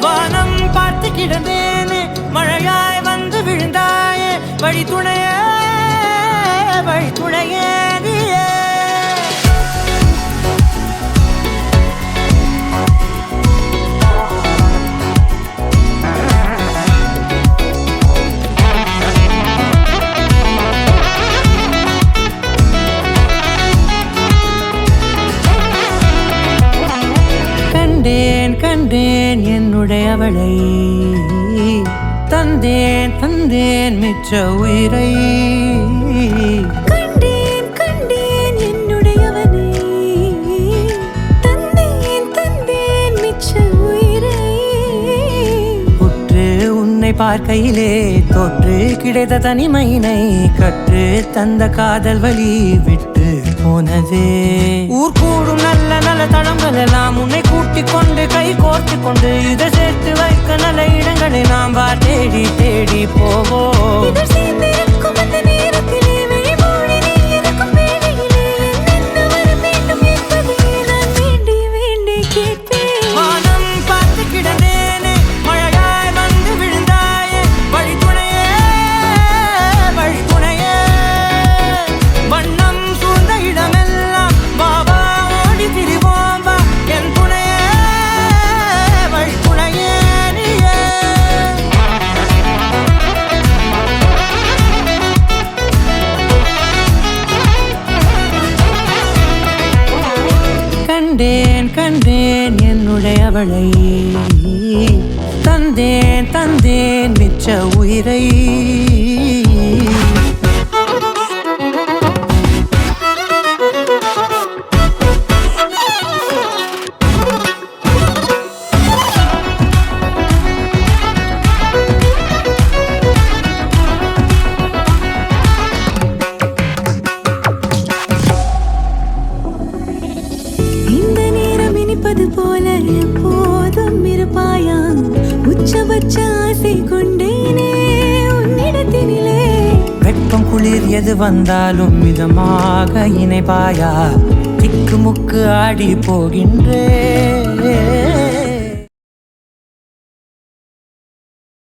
வானம் பார்த்து கிடந்தேனே மழையாய் வந்து விழுந்தாயே வழி துணையே நீயே கண்டேன் என்னுடையவளை தந்தேன் மிச்ச உயிரை கண்டேன் என்னுடையவனை தந்தேன் மிச்ச உயிரை உற்று உன்னை பார்க்கையிலே தோற்று கிடைத்த தனிமையினை கற்று தந்த காதல் வழி விட்டு போனதே ஊர் கூடும் நல்ல நல்ல தளங்கள் எல்லாம் உன்னை கூட்டிக் கொண்டு கை கோர்த்து கொண்டு இதை சேர்த்து வைக்க நல்ல இடங்களை நாம் தேடி போவோம் வானம் பார்த்து கிடந்தேனே மழையாய் வந்து விழுந்தாயே வழி துணையே வண்ணம் சூழ்ந்த இடமெல்லாம் பாபா ஓடி திரிவோம் வா என் துணையே வழி துணையே நீயே கண்டேன் என்னுடையவளை தந்தேன் மிச்ச உயிரை போல எப்போதும் இருப்பாயா உச்சபட்ச ஆசை கொண்டேனே உன்னிடத்தினிலே வெப்பம் குளிர் எது வந்தாலும் மிதமாக இணைப்பாயா திக்கு முக்கு ஆடி போகின்றே